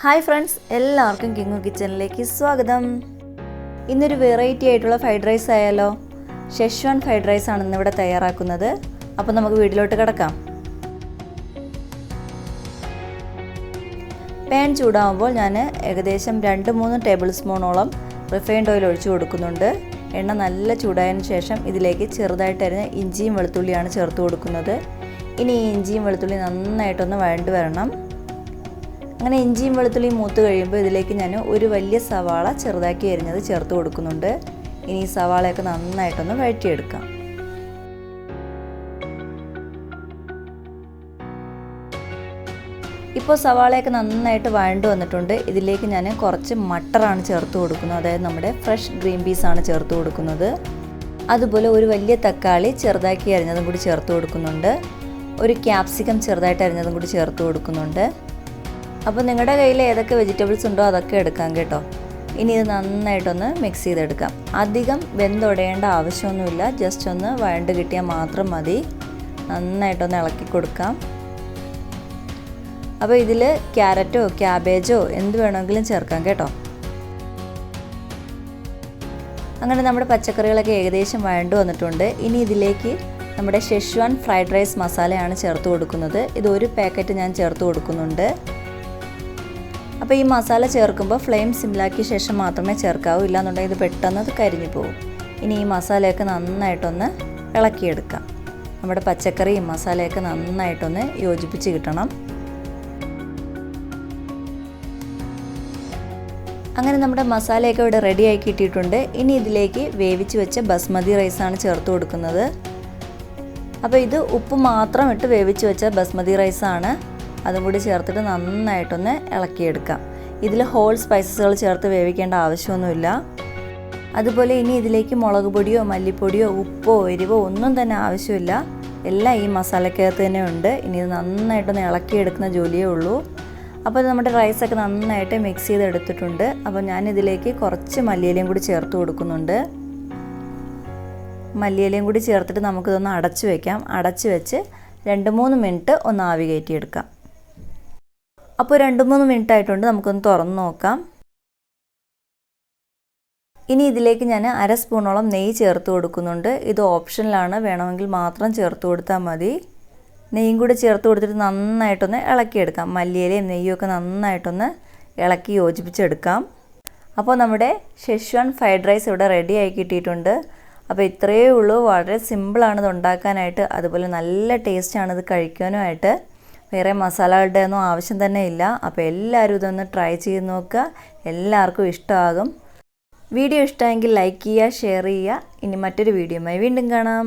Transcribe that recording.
Hi friends, എല്ലാവർക്കും കിങ്ങു കിച്ചണിലേക്ക് സ്വാഗതം. ഇന്നൊരു വെറൈറ്റി ആയിട്ടുള്ള ഫ്രൈഡ് റൈസ് ആയാലോ? ഷെഷ്വാൻ ഫ്രൈഡ് റൈസ് ആണ് ഇന്നിവിടെ തയ്യാറാക്കുന്നത്. അപ്പോൾ നമുക്ക് വീട്ടിലോട്ട് കിടക്കാം. പാൻ ചൂടാകുമ്പോൾ ഞാൻ ഏകദേശം 2-3 ടേബിൾ സ്പൂണോളം റിഫൈൻഡ് ഓയിൽ ഒഴിച്ചു കൊടുക്കുന്നുണ്ട്. എണ്ണ നല്ല ചൂടായതിനു ശേഷം ഇതിലേക്ക് ചെറുതായിട്ട് അരിഞ്ഞ ഇഞ്ചിയും വെളുത്തുള്ളിയാണ് ചേർത്ത് കൊടുക്കുന്നത്. ഇനി ഈ ഇഞ്ചിയും വെളുത്തുള്ളി നന്നായിട്ടൊന്ന് വഴണ്ട് വരണം. അങ്ങനെ ഇഞ്ചിയും വെളുത്തുള്ളിയും മൂത്ത് കഴിയുമ്പോൾ ഇതിലേക്ക് ഞാൻ ഒരു വലിയ സവാള ചെറുതാക്കി അരിഞ്ഞത് ചേർത്ത് കൊടുക്കുന്നുണ്ട്. ഇനി ഈ സവാളയൊക്കെ നന്നായിട്ടൊന്ന് വഴറ്റിയെടുക്കാം. ഇപ്പോൾ സവാളയൊക്കെ നന്നായിട്ട് വഴണ്ട് വന്നിട്ടുണ്ട്. ഇതിലേക്ക് ഞാൻ കുറച്ച് മട്ടറാണ് ചേർത്ത് കൊടുക്കുന്നത്. അതായത് നമ്മുടെ ഫ്രഷ് ഗ്രീൻ പീസാണ് ചേർത്ത് കൊടുക്കുന്നത്. അതുപോലെ ഒരു വലിയ തക്കാളി ചെറുതാക്കി അരിഞ്ഞതും കൂടി ചേർത്ത് കൊടുക്കുന്നുണ്ട്. ഒരു ക്യാപ്സിക്കം ചെറുതായിട്ട് അരിഞ്ഞതും കൂടി ചേർത്ത് കൊടുക്കുന്നുണ്ട്. അപ്പോൾ നിങ്ങളുടെ കയ്യിൽ ഏതൊക്കെ വെജിറ്റബിൾസ് ഉണ്ടോ അതൊക്കെ എടുക്കാം കേട്ടോ. ഇനി ഇത് നന്നായിട്ടൊന്ന് മിക്സ് ചെയ്തെടുക്കാം. അധികം വെന്തുടയേണ്ട ആവശ്യമൊന്നുമില്ല, ജസ്റ്റ് ഒന്ന് വഴണ്ട് കിട്ടിയാൽ മാത്രം മതി. നന്നായിട്ടൊന്ന് ഇളക്കി കൊടുക്കാം. അപ്പോൾ ഇതിൽ ക്യാരറ്റോ ക്യാബേജോ എന്ത് വേണമെങ്കിലും ചേർക്കാം കേട്ടോ. അങ്ങനെ നമ്മുടെ പച്ചക്കറികളൊക്കെ ഏകദേശം വഴണ്ട് വന്നിട്ടുണ്ട്. ഇനി ഇതിലേക്ക് നമ്മുടെ ഷെഷ്വാൻ ഫ്രൈഡ് റൈസ് മസാലയാണ് ചേർത്ത് കൊടുക്കുന്നത്. ഇത് ഒരു പാക്കറ്റ് ഞാൻ ചേർത്ത് കൊടുക്കുന്നുണ്ട്. അപ്പോൾ ഈ മസാല ചേർക്കുമ്പോൾ ഫ്ലെയിം സിമ്മിലാക്കിയ ശേഷം മാത്രമേ ചേർക്കാവൂ, ഇല്ലാന്നുണ്ടെങ്കിൽ ഇത് പെട്ടെന്ന് കരിഞ്ഞു പോകും. ഇനി ഈ മസാലയൊക്കെ നന്നായിട്ടൊന്ന് ഇളക്കിയെടുക്കാം. നമ്മുടെ പച്ചക്കറിയും മസാലയൊക്കെ നന്നായിട്ടൊന്ന് യോജിപ്പിച്ച് കിട്ടണം. അങ്ങനെ നമ്മുടെ മസാലയൊക്കെ ഇവിടെ റെഡി ആക്കി കിട്ടിയിട്ടുണ്ട്. ഇനി ഇതിലേക്ക് വേവിച്ച് വെച്ച ബസ്മതി റൈസാണ് ചേർത്ത് കൊടുക്കുന്നത്. അപ്പോൾ ഇത് ഉപ്പ് മാത്രം ഇട്ട് വേവിച്ച് വെച്ച ബസ്മതി റൈസാണ്. അതും കൂടി ചേർത്തിട്ട് നന്നായിട്ടൊന്ന് ഇളക്കിയെടുക്കാം. ഇതിൽ ഹോൾ സ്പൈസസുകൾ ചേർത്ത് വേവിക്കേണ്ട ആവശ്യമൊന്നുമില്ല. അതുപോലെ ഇനി ഇതിലേക്ക് മുളക് പൊടിയോ മല്ലിപ്പൊടിയോ ഉപ്പോ എരിവോ ഒന്നും തന്നെ ആവശ്യമില്ല. എല്ലാം ഈ മസാലക്കകത്ത് തന്നെ ഉണ്ട്. ഇനി ഇത് നന്നായിട്ടൊന്ന് ഇളക്കിയെടുക്കുന്ന ജോലിയേ ഉള്ളൂ. അപ്പോൾ നമ്മുടെ റൈസൊക്കെ നന്നായിട്ട് മിക്സ് ചെയ്തെടുത്തിട്ടുണ്ട്. അപ്പോൾ ഞാനിതിലേക്ക് കുറച്ച് മല്ലിയിലയും കൂടി ചേർത്ത് കൊടുക്കുന്നുണ്ട്. മല്ലിയിലയും കൂടി ചേർത്തിട്ട് നമുക്കിതൊന്ന് അടച്ചു വയ്ക്കാം. അടച്ചു വെച്ച് 2-3 മിനിറ്റ് ഒന്ന് ആവി കയറ്റിയെടുക്കാം. അപ്പോൾ 2-3 മിനിറ്റ് ആയിട്ടുണ്ട്. നമുക്കൊന്ന് തുറന്ന് നോക്കാം. ഇനി ഇതിലേക്ക് ഞാൻ 1/2 സ്പൂണോളം നെയ്യ് ചേർത്ത് കൊടുക്കുന്നുണ്ട്. ഇത് ഓപ്ഷനിലാണ്, വേണമെങ്കിൽ മാത്രം ചേർത്ത് കൊടുത്താൽ മതി. നെയ്യും കൂടി ചേർത്ത് കൊടുത്തിട്ട് നന്നായിട്ടൊന്ന് ഇളക്കിയെടുക്കാം. മല്ലിയിലയും നെയ്യും ഒക്കെ നന്നായിട്ടൊന്ന് ഇളക്കി യോജിപ്പിച്ചെടുക്കാം. അപ്പോൾ നമ്മുടെ ഷെഷ്വാൻ ഫ്രൈഡ് റൈസ് ഇവിടെ റെഡി ആയി കിട്ടിയിട്ടുണ്ട്. അപ്പോൾ ഇത്രയേ ഉള്ളൂ. വളരെ സിമ്പിളാണ് ഇത് ഉണ്ടാക്കാനായിട്ട്. അതുപോലെ നല്ല ടേസ്റ്റാണ് ഇത് കഴിക്കാനുമായിട്ട്. വേറെ മസാലകളുടെ ഒന്നും ആവശ്യം തന്നെ ഇല്ല. അപ്പോൾ എല്ലാവരും ഇതൊന്ന് ട്രൈ ചെയ്ത് നോക്കുക. എല്ലാവർക്കും ഇഷ്ടമാകും. വീഡിയോ ഇഷ്ടമെങ്കിൽ ലൈക്ക് ചെയ്യുക, ഷെയർ ചെയ്യുക. ഇനി മറ്റൊരു വീഡിയോയുമായി വീണ്ടും കാണാം.